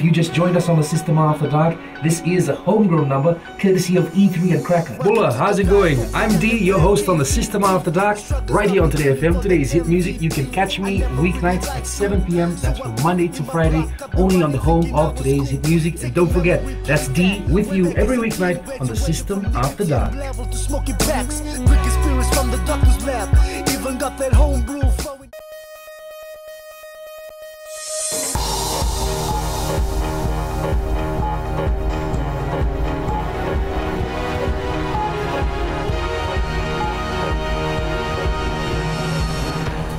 If you just joined us on the System After Dark, this is a homegrown number courtesy of E3 and Cracker. Bulla, how's it going? I'm D, your host on the System After Dark, right here on Today FM. Today's hit music. You can catch me weeknights at 7 p.m. That's from Monday to Friday, only on the home of Today's hit music. And don't forget, that's D with you every weeknight on the System After Dark. Even got that homebrew flowing.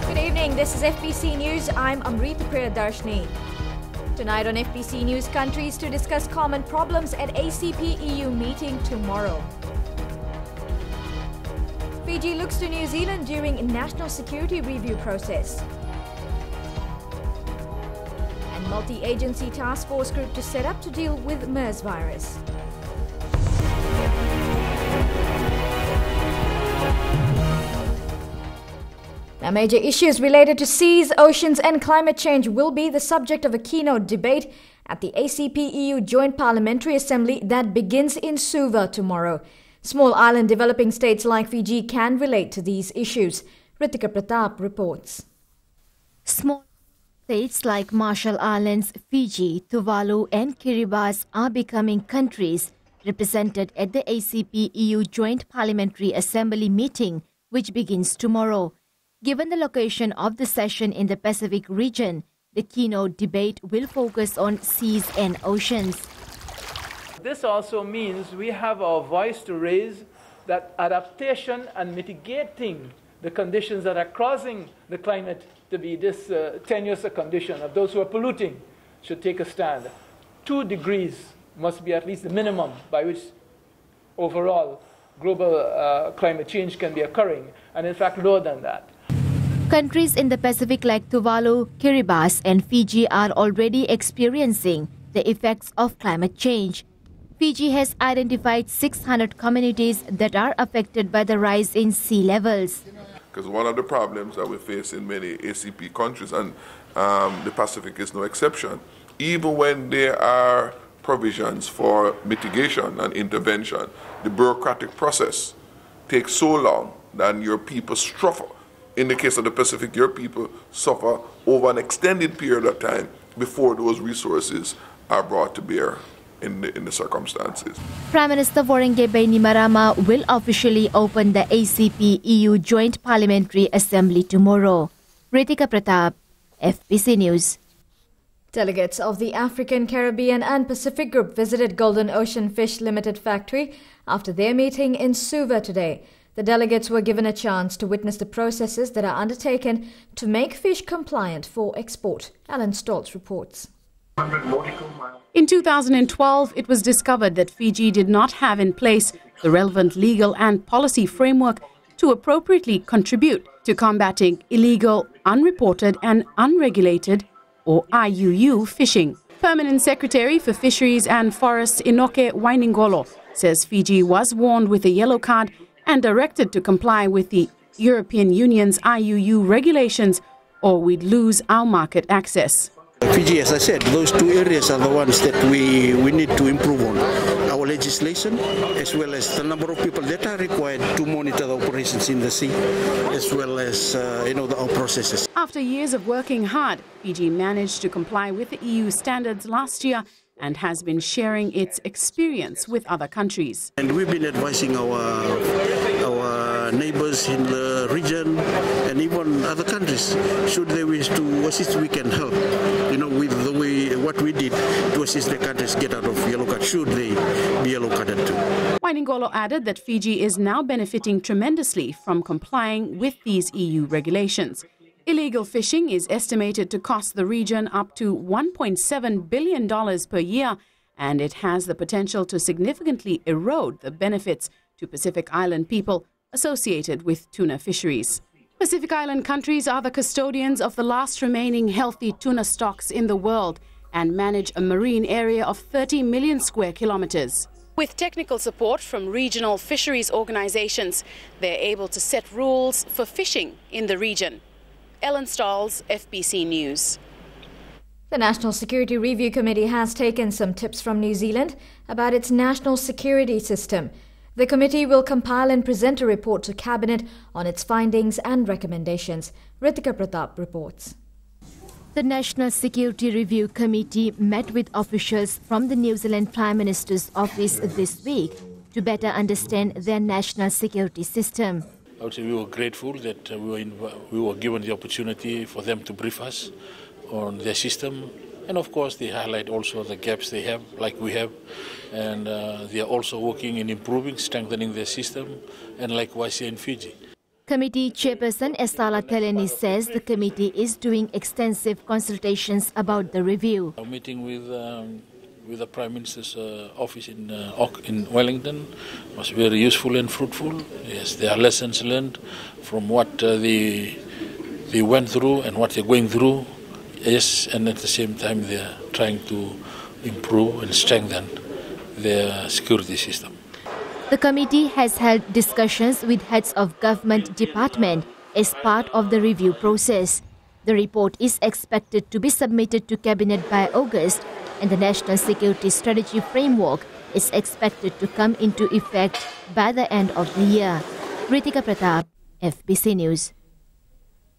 Good evening, this is FBC News. I'm Amrita Priyadarshini. Tonight on FBC News, countries to discuss common problems at ACP-EU meeting tomorrow. Fiji looks to New Zealand during national security review process. And multi-agency task force group to set up to deal with MERS virus. Now, major issues related to seas, oceans and climate change will be the subject of a keynote debate at the ACP-EU Joint Parliamentary Assembly that begins in Suva tomorrow. Small island developing states like Fiji can relate to these issues. Ritika Pratap reports. Small states like Marshall Islands, Fiji, Tuvalu and Kiribati are becoming countries represented at the ACP-EU Joint Parliamentary Assembly meeting, which begins tomorrow. Given the location of the session in the Pacific region, the keynote debate will focus on seas and oceans. This also means we have our voice to raise that adaptation and mitigating the conditions that are causing the climate to be this tenuous a condition of those who are polluting should take a stand. 2 degrees must be at least the minimum by which overall global climate change can be occurring, and in fact lower than that. Countries in the Pacific like Tuvalu, Kiribati and Fiji are already experiencing the effects of climate change. Fiji has identified 600 communities that are affected by the rise in sea levels. Because one of the problems that we face in many ACP countries, and the Pacific is no exception, even when there are provisions for mitigation and intervention, the bureaucratic process takes so long that your people suffer. In the case of the Pacific, your people suffer over an extended period of time before those resources are brought to bear in the circumstances. Prime Minister Vorenke Bainimarama will officially open the ACP-EU Joint Parliamentary Assembly tomorrow. Ritika Pratap, FBC News. Delegates of the African, Caribbean and Pacific Group visited Golden Ocean Fish Limited factory after their meeting in Suva today. The delegates were given a chance to witness the processes that are undertaken to make fish compliant for export. Alan Stoltz reports. In 2012, it was discovered that Fiji did not have in place the relevant legal and policy framework to appropriately contribute to combating illegal, unreported and unregulated or IUU fishing. Permanent Secretary for Fisheries and Forests Inoke Wainingolo says Fiji was warned with a yellow card and directed to comply with the European Union's IUU regulations or we'd lose our market access. Fiji, as I said, those 2 areas are the ones that we need to improve on. Our legislation, as well as the number of people that are required to monitor the operations in the sea, as well as our processes. After years of working hard, Fiji managed to comply with the EU standards last year and has been sharing its experience with other countries. And we've been advising our neighbors in the region and even other countries. Should they wish to assist, we can help. With the way what we did to assist the countries get out of yellow card, should they be yellow carded too. Wainingolo added that Fiji is now benefiting tremendously from complying with these EU regulations. Illegal fishing is estimated to cost the region up to $1.7 billion per year, and it has the potential to significantly erode the benefits to Pacific Island people associated with tuna fisheries. Pacific Island countries are the custodians of the last remaining healthy tuna stocks in the world and manage a marine area of 30 million square kilometers. With technical support from regional fisheries organizations, they're able to set rules for fishing in the region. Ellen Stahls, FBC News. The National Security Review Committee has taken some tips from New Zealand about its national security system. The committee will compile and present a report to Cabinet on its findings and recommendations. Ritika Pratap reports. The National Security Review Committee met with officials from the New Zealand Prime Minister's office this week to better understand their national security system. I would say we were grateful that we were given the opportunity for them to brief us on their system, and of course they highlight also the gaps they have, like we have, and they are also working in improving, strengthening their system, and likewise here in Fiji. Committee Chairperson Estala Teleni says the committee is doing extensive consultations about the review. Our meeting with the Prime Minister's office in Wellington was very useful and fruitful. Yes, there are lessons learned from what they went through and what they're going through. Yes, and at the same time they are trying to improve and strengthen their security system. The committee has held discussions with heads of government department as part of the review process. The report is expected to be submitted to Cabinet by August, and the National Security Strategy Framework is expected to come into effect by the end of the year. Ritika Pratap, FBC News.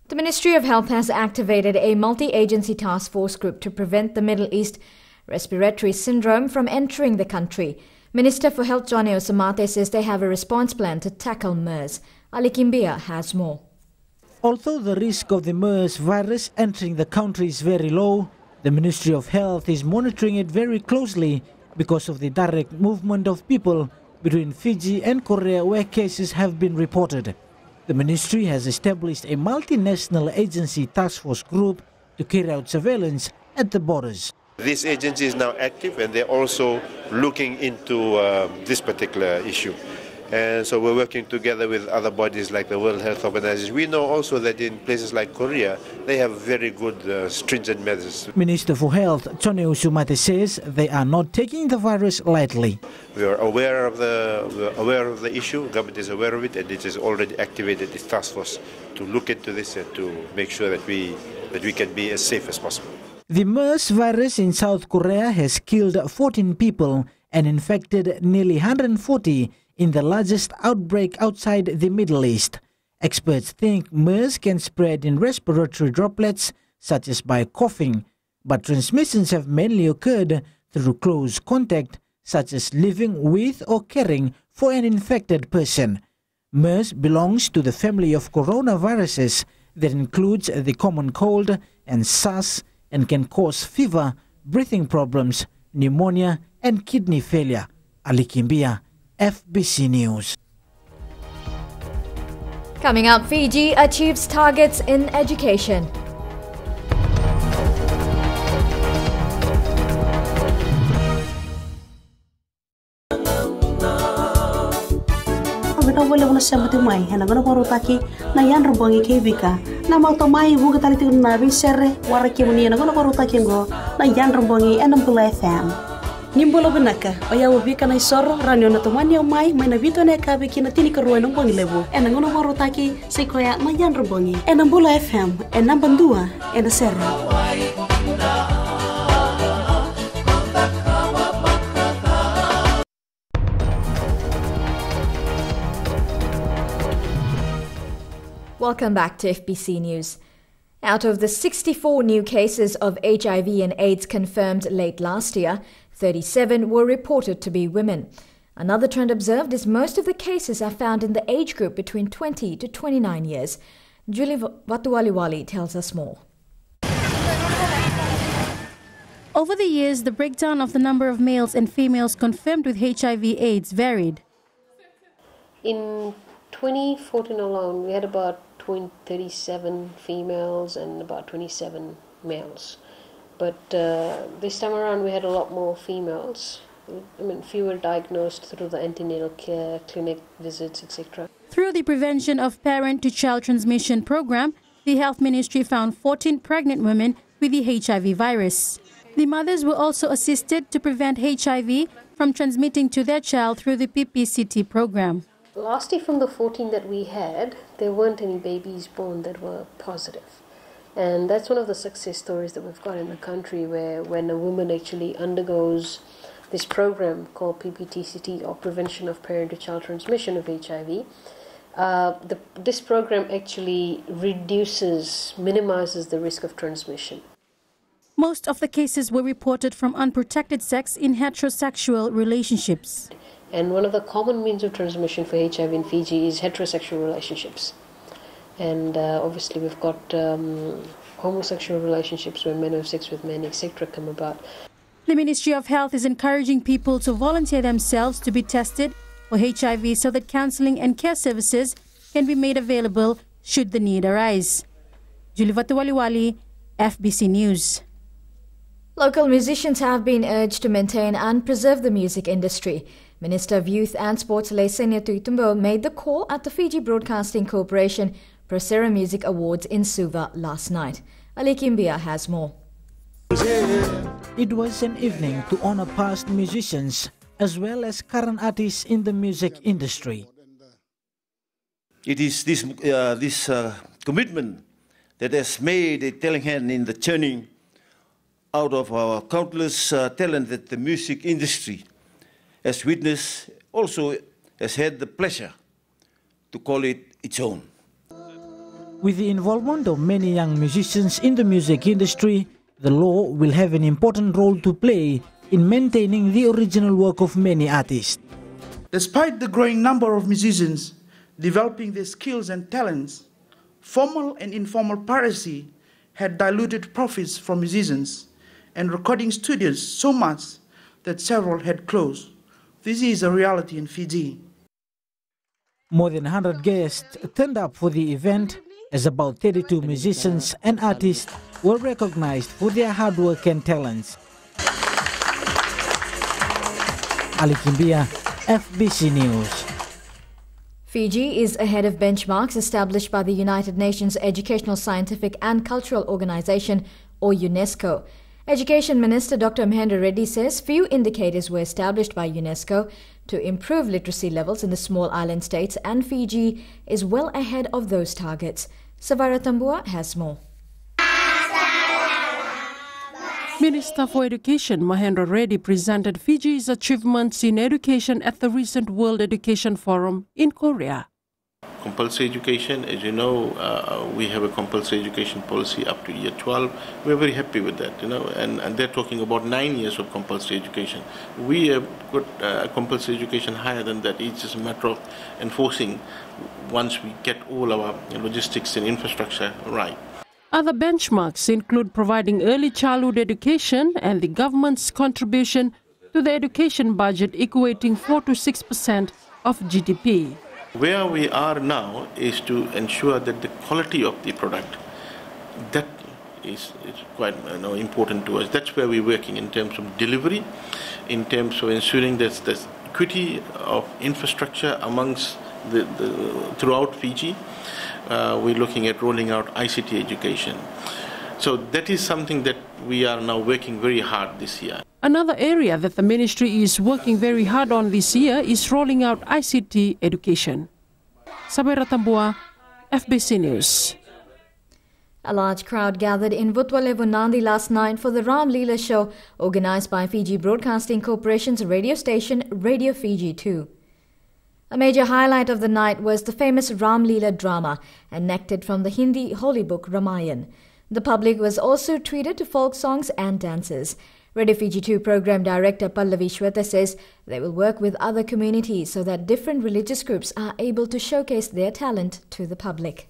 The Ministry of Health has activated a multi-agency task force group to prevent the Middle East respiratory syndrome from entering the country. Minister for Health Johnny Osamate says they have a response plan to tackle MERS. Ali Kimbia has more. Although the risk of the MERS virus entering the country is very low, the Ministry of Health is monitoring it very closely because of the direct movement of people between Fiji and Korea where cases have been reported. The ministry has established a multinational agency task force group to carry out surveillance at the borders. This agency is now active and they're also looking into this particular issue. And so we're working together with other bodies like the World Health Organization. We know also that in places like Korea, they have very good stringent measures. Minister for Health, Johnny Osamate, says they are not taking the virus lightly. We are aware of the issue, government is aware of it, and it has already activated its task force to look into this and to make sure that we can be as safe as possible. The MERS virus in South Korea has killed 14 people and infected nearly 140 in the largest outbreak outside the Middle East. Experts think MERS can spread in respiratory droplets, such as by coughing, but transmissions have mainly occurred through close contact, such as living with or caring for an infected person. MERS belongs to the family of coronaviruses that includes the common cold and SARS and can cause fever, breathing problems, pneumonia, and kidney failure. Ali Kimbia, FBC News. Coming up, Fiji achieves targets in education. Kita boleh mula sambut mai, hena guna koru taki na yan rubangi kebika. Na mau to mai buka tali tu na bisere waraki muni na guna koru taki ngo na yan rubangi enam pula FM. Nimbolo benaka, oya ubika na isoro ranyo na tomani o mai na vito na kabiki na tini karuai nung bangi lebu. Ena guna koru taki sekoya na yan rubangi enam pula FM enam bandua ena sere. Welcome back to FBC News. Out of the 64 new cases of HIV and AIDS confirmed late last year, 37 were reported to be women. Another trend observed is most of the cases are found in the age group between 20 to 29 years. Julie Watuwaliwali tells us more. Over the years, the breakdown of the number of males and females confirmed with HIV/AIDS varied. In 2014 alone, we had about 37 females and about 27 males. But this time around, we had a lot more females. I mean, fewer diagnosed through the antenatal care, clinic visits, etc. Through the Prevention of Parent-to-Child Transmission program, the Health Ministry found 14 pregnant women with the HIV virus. The mothers were also assisted to prevent HIV from transmitting to their child through the PPCT program. Last year, from the 14 that we had, there weren't any babies born that were positive. And that's one of the success stories that we've got in the country, where when a woman actually undergoes this program called PPTCT, or Prevention of Parent-to-Child Transmission of HIV, this program actually minimizes the risk of transmission. Most of the cases were reported from unprotected sex in heterosexual relationships. And one of the common means of transmission for HIV in Fiji is heterosexual relationships. And obviously we've got homosexual relationships where men have sex with men, etc. come about. The Ministry of Health is encouraging people to volunteer themselves to be tested for HIV so that counseling and care services can be made available should the need arise. Julie Vatuwaliwali, FBC News. Local musicians have been urged to maintain and preserve the music industry. Minister of Youth and Sports Lesenia Tuitumbo made the call at the Fiji Broadcasting Corporation Prosera Music Awards in Suva last night. Ali Kimbia has more. It was an evening to honor past musicians as well as current artists in the music industry. It is this commitment that has made a telling hand in the churning out of our countless talent that the music industry has witnessed, also has had the pleasure to call it its own. With the involvement of many young musicians in the music industry, the law will have an important role to play in maintaining the original work of many artists. Despite the growing number of musicians developing their skills and talents, formal and informal piracy had diluted profits from musicians and recording studios so much that several had closed. This is a reality in Fiji. More than 100 guests turned up for the event, as about 32 musicians and artists were recognized for their hard work and talents. Ali Kimbia, FBC News. Fiji is ahead of benchmarks established by the United Nations Educational, Scientific and Cultural Organization, or UNESCO. Education Minister Dr. Mahendra Reddy says few indicators were established by UNESCO to improve literacy levels in the small island states, and Fiji is well ahead of those targets. Savara Tambua has more. Minister for Education Mahendra Reddy presented Fiji's achievements in education at the recent World Education Forum in Korea. Compulsory education, as you know, we have a compulsory education policy up to year 12. We're very happy with that, and they're talking about 9 years of compulsory education. We have got compulsory education higher than that. It's just a matter of enforcing once we get all our logistics and infrastructure right. Other benchmarks include providing early childhood education and the government's contribution to the education budget equating 4 to 6% of GDP. Where we are now is to ensure that the quality of the product, that is quite important to us. That's where we're working in terms of delivery, in terms of ensuring that there's equity of infrastructure amongst throughout Fiji. We're looking at rolling out ICT education. So that is something that we are now working very hard this year. Another area that the ministry is working very hard on this year is rolling out ICT education. Sabera Tambua, FBC News. A large crowd gathered in Vutwalevu Nandi last night for the Ram Leela show organized by Fiji Broadcasting Corporation's radio station Radio Fiji 2. A major highlight of the night was the famous Ram Leela drama, enacted from the Hindi holy book Ramayan. The public was also treated to folk songs and dances. Radio Fiji 2 Program Director Pallavi Shweta says they will work with other communities so that different religious groups are able to showcase their talent to the public.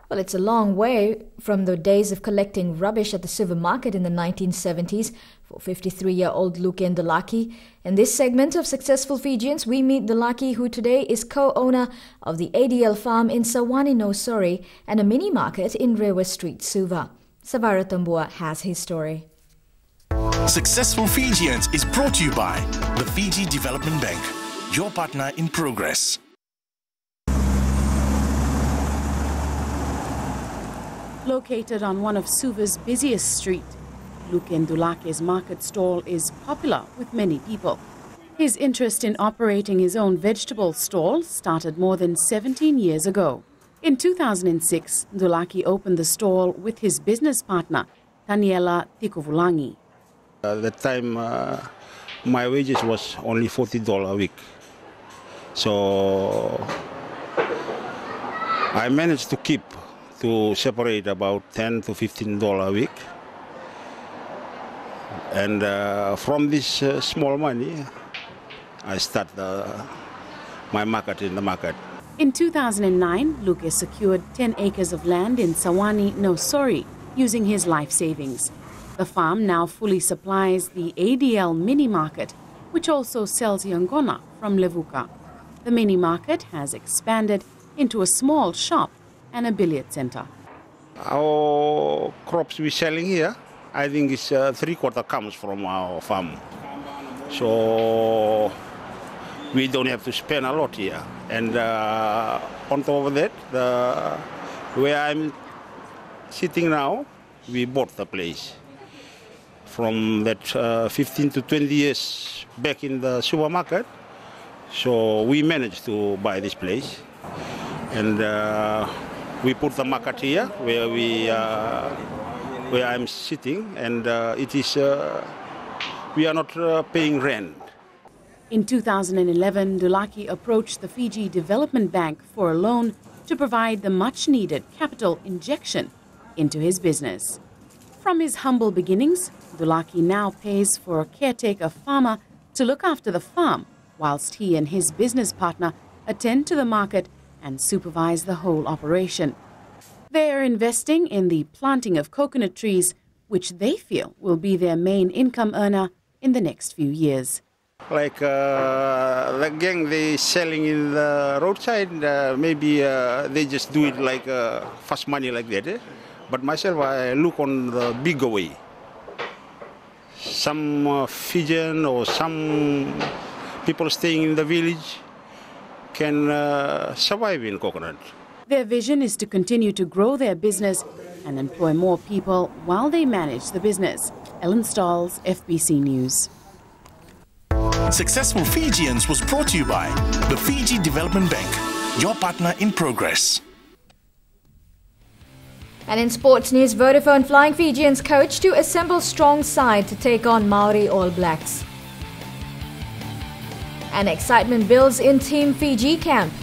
Well, it's a long way from the days of collecting rubbish at the supermarket in the 1970s for 53-year-old Luken Dalaki. In this segment of Successful Fijians, we meet Dalaki, who today is co-owner of the ADL farm in Sawani Nosori and a mini market in Rewa Street, Suva. Savara Tambua has his story. Successful Fijians is brought to you by the Fiji Development Bank, your partner in progress. Located on one of Suva's busiest streets, Luken Dulake's market stall is popular with many people. His interest in operating his own vegetable stall started more than 17 years ago. In 2006, Ndulaki opened the stall with his business partner, Daniela Tikovulangi. At that time, my wages was only $40 a week. So I managed to separate about $10 to $15 a week. And from this small money, I start my market in the market. In 2009, Lucas secured 10 acres of land in Sawani, Nosori, using his life savings. The farm now fully supplies the ADL mini market, which also sells yongona from Levuka. The mini market has expanded into a small shop and a billiard center. Our crops we're selling here, I think it's 3/4 comes from our farm. So we don't have to spend a lot here. And on top of that, where I'm sitting now, we bought the place. From that 15 to 20 years back in the supermarket, so we managed to buy this place. And we put the market here where I'm sitting, and it is we are not paying rent. In 2011, Ndulaki approached the Fiji Development Bank for a loan to provide the much-needed capital injection into his business. From his humble beginnings, Ndulaki now pays for a caretaker farmer to look after the farm, whilst he and his business partner attend to the market and supervise the whole operation. They are investing in the planting of coconut trees, which they feel will be their main income earner in the next few years. Like the gang they selling in the roadside, maybe they just do it like fast money like that. Eh? But myself, I look on the bigger way. Some Fijian or some people staying in the village can survive in coconut. Their vision is to continue to grow their business and employ more people while they manage the business. Ellen Stalls, FBC News. Successful Fijians was brought to you by the Fiji Development Bank, your partner in progress. And in sports news, Vodafone Flying Fijians coach to assemble strong side to take on Maori All Blacks. And excitement builds in Team Fiji camp.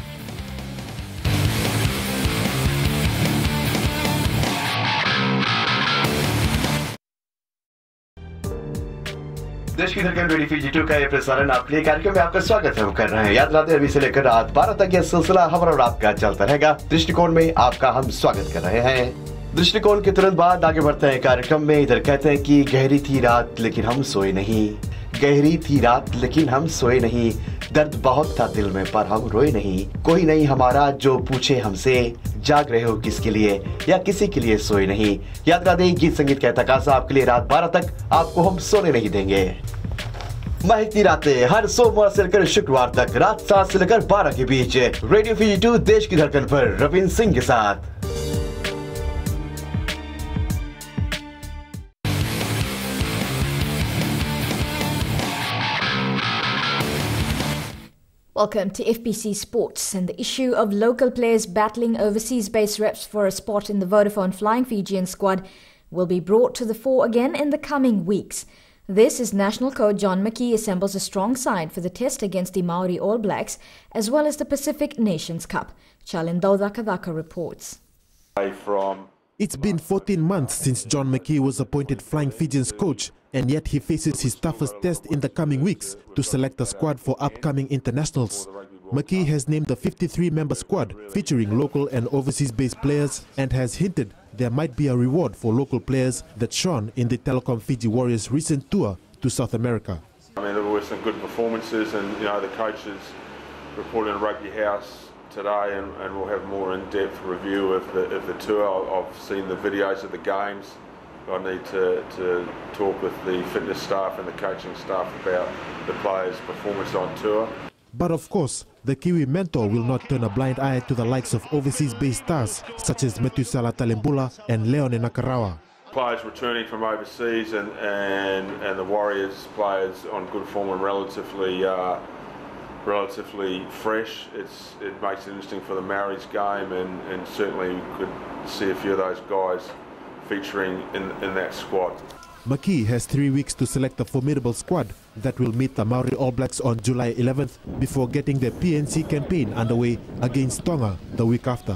देश की धड़कन radio Fiji 2 का ये प्रसारण आपके लिए कार्यक्रम में आपका स्वागत हम कर रहे हैं। याद रखते हैं अभी से लेकर रात 12 तक यह सिलसिला हमारा और आपका चलता रहेगा। दृष्टिकोण में आपका हम स्वागत कर रहे हैं। दृष्टिकोण के तुरंत बाद आगे बढ़ते हैं कार्यक्रम में। इधर कहते हैं कि गहरी थी रात लेकिन हम सोए नहीं, गहरी थी रात लेकिन हम सोए नहीं, दर्द बहुत था दिल में पर हम रोए नहीं, कोई नहीं हमारा जो पूछे हमसे जाग रहे हो किसके लिए या किसी के लिए सोए नहीं। याद रखते हैं गीत संगीत का तकाजा आपके लिए रात 12 तक आपको हम सोने नहीं देंगे। महकती रातें हर सोमवार से लेकर शुक्रवार तक रात 7 से लेकर 12 के बीच रेडियो फीजी 2 देश की धड़कन पर रविंद्र सिंह के साथ। Welcome to FBC Sports, and the issue of local players battling overseas-based reps for a spot in the Vodafone Flying Fijian squad will be brought to the fore again in the coming weeks. This as national coach John McKee assembles a strong side for the test against the Maori All Blacks as well as the Pacific Nations Cup. Chalindo Dakadaka reports. It's been 14 months since John McKee was appointed Flying Fijians coach, and yet he faces his toughest test in the coming weeks to select a squad for upcoming internationals. McKee has named a 53-member squad featuring local and overseas-based players and has hinted there might be a reward for local players that shone in the Telecom Fiji Warriors' recent tour to South America. I mean, there were some good performances, and you know the coaches reported in Rugby House today, and we'll have more in-depth review of the tour. I've seen the videos of the games. I need to talk with the fitness staff and the coaching staff about the players' performance on tour. But of course, the Kiwi mentor will not turn a blind eye to the likes of overseas-based stars such as Metusala Talembula and Leone Nakarawa. Players returning from overseas and the Warriors players on good form and relatively relatively fresh. It makes it interesting for the Maoris game, and certainly we could see a few of those guys featuring in that squad. Makee has 3 weeks to select a formidable squad that will meet the Maori All Blacks on July 11th before getting their PNC campaign underway against Tonga the week after.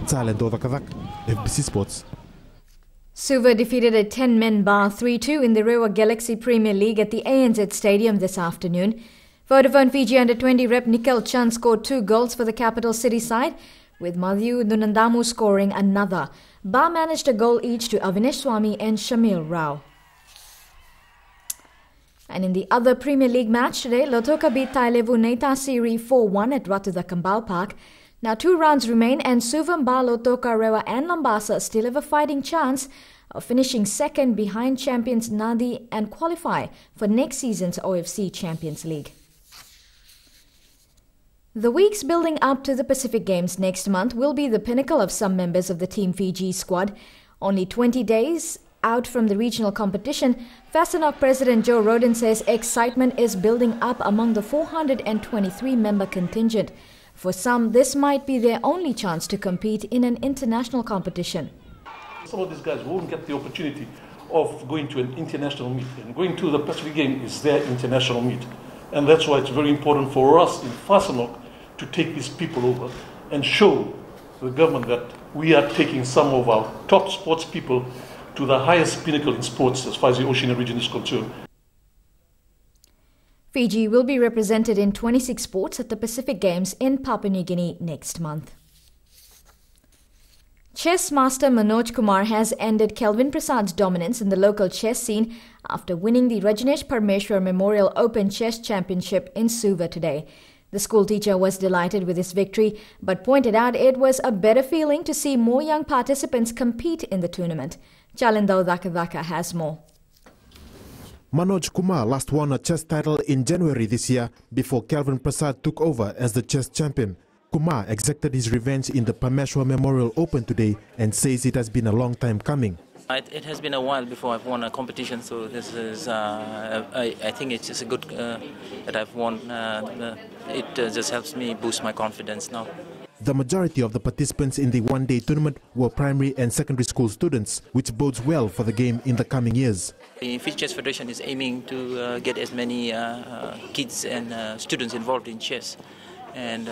Talent Odakavak, FBC Sports. Suva defeated a 10-men bar 3-2 in the Rewa Galaxy Premier League at the ANZ Stadium this afternoon. Vodafone Fiji Under-20 rep Nikhil Chand scored 2 goals for the capital city side, with Madhu Nunandamu scoring another. Bar managed a goal each to Avinesh Swami and Shamil Rao. And in the other Premier League match today, Lautoka beat Tailevu Neitasiri 4-1 at Ratudha Kambal Park. Now 2 rounds remain and Suvamba, Lautoka, Rewa and Lambasa still have a fighting chance of finishing second behind champions Nadi and qualify for next season's OFC Champions League. The weeks building up to the Pacific Games next month will be the pinnacle of some members of the Team Fiji squad. Only 20 days out from the regional competition, Fastenok President Joe Roden says excitement is building up among the 423-member contingent. For some, this might be their only chance to compete in an international competition. Some of these guys won't get the opportunity of going to an international meet, and going to the Pacific Game is their international meet. And that's why it's very important for us in Fastenok to take these people over and show the government that we are taking some of our top sports people to the highest pinnacle in sports as far as the Oceania region is concerned. Fiji will be represented in 26 sports at the Pacific Games in Papua New Guinea next month. Chess master Manoj Kumar has ended Kelvin Prasad's dominance in the local chess scene after winning the Rajneesh Parmeshwar Memorial Open Chess Championship in Suva today. The school teacher was delighted with his victory, but pointed out it was a better feeling to see more young participants compete in the tournament. Chalendao Dakadaka has more. Manoj Kumar last won a chess title in January this year before Kelvin Prasad took over as the chess champion. Kumar exacted his revenge in the Parmeshwar Memorial Open today and says it has been a long time coming. It has been a while before I've won a competition, so this is, I think it's just a good that I've won. It just helps me boost my confidence now. The majority of the participants in the one-day tournament were primary and secondary school students, which bodes well for the game in the coming years. The Fiji Chess Federation is aiming to get as many kids and students involved in chess, and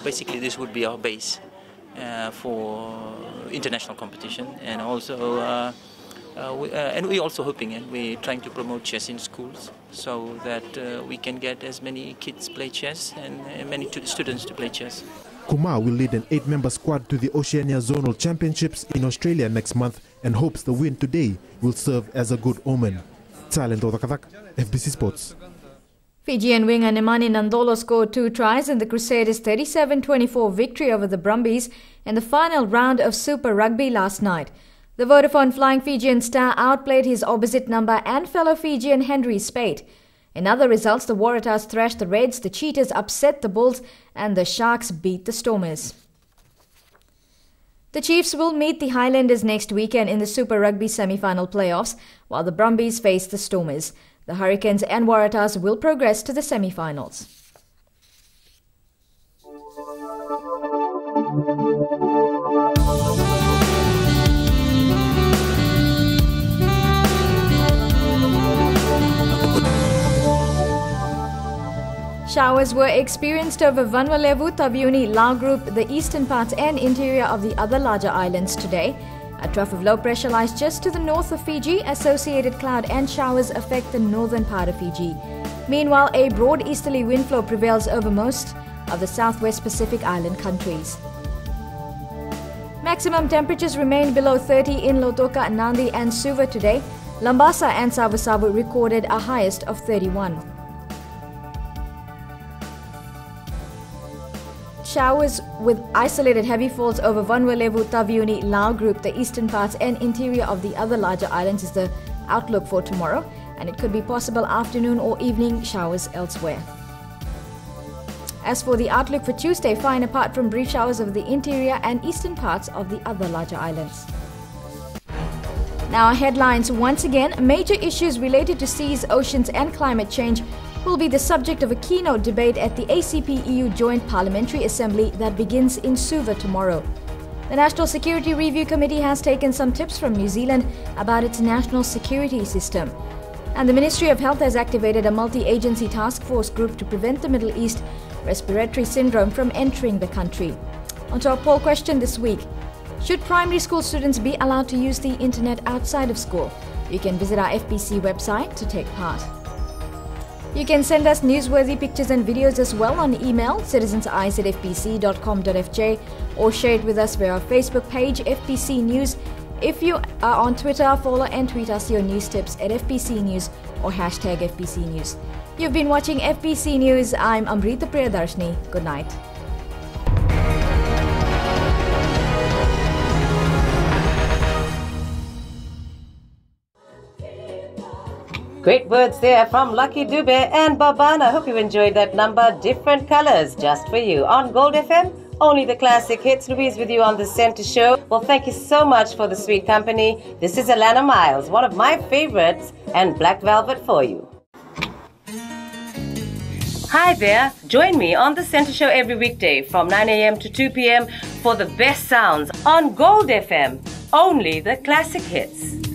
basically this would be our base for international competition, and also we're also hoping, and we're trying to promote chess in schools so that we can get as many kids play chess and many students to play chess. Kumar will lead an 8-member squad to the Oceania Zonal Championships in Australia next month and hopes the win today will serve as a good omen. Talent Odakavak, FBC Sports. Fijian winger Nemani Nandolo scored 2 tries in the Crusaders' 37-24 victory over the Brumbies in the final round of Super Rugby last night. The Vodafone Flying Fijian star outplayed his opposite number and fellow Fijian Henry Spate. In other results, the Waratahs thrashed the Reds, the Cheetahs upset the Bulls, and the Sharks beat the Stormers. The Chiefs will meet the Highlanders next weekend in the Super Rugby semi-final playoffs, while the Brumbies face the Stormers. The Hurricanes and Waratahs will progress to the semi-finals. Showers were experienced over Vanuatu, Taveuni, Lao Group, the eastern parts and interior of the other larger islands today. A trough of low pressure lies just to the north of Fiji. Associated cloud and showers affect the northern part of Fiji. Meanwhile, a broad easterly wind flow prevails over most of the southwest Pacific island countries. Maximum temperatures remain below 30 in Lautoka, Nadi and Suva today. Lambasa and Savu recorded a highest of 31. Showers with isolated heavy falls over Vanuatu, Taveuni, Lao Group, the eastern parts and interior of the other larger islands is the outlook for tomorrow, and it could be possible afternoon or evening showers elsewhere. As for the outlook for Tuesday, fine apart from brief showers over the interior and eastern parts of the other larger islands. Now our headlines once again. Major issues related to seas, oceans and climate change will be the subject of a keynote debate at the ACP-EU Joint Parliamentary Assembly that begins in Suva tomorrow. The National Security Review Committee has taken some tips from New Zealand about its national security system. And the Ministry of Health has activated a multi-agency task force group to prevent the Middle East respiratory syndrome from entering the country. On to our poll question this week. Should primary school students be allowed to use the internet outside of school? You can visit our FBC website to take part. You can send us newsworthy pictures and videos as well on email citizenseyes@fbc.com.fj or share it with us via our Facebook page FBC News. If you are on Twitter, follow and tweet us your news tips at FBC News or hashtag FBC News. You've been watching FBC News. I'm Amrita Priyadarshini. Good night. Great words there from Lucky Dube and Babana. I hope you enjoyed that number. Different colors just for you. On Gold FM, only the classic hits. Louise with you on the Center Show. Well, thank you so much for the sweet company. This is Alana Miles, one of my favorites, and Black Velvet for you. Hi there. Join me on the Center Show every weekday from 9 a.m. to 2 p.m. for the best sounds on Gold FM. Only the classic hits.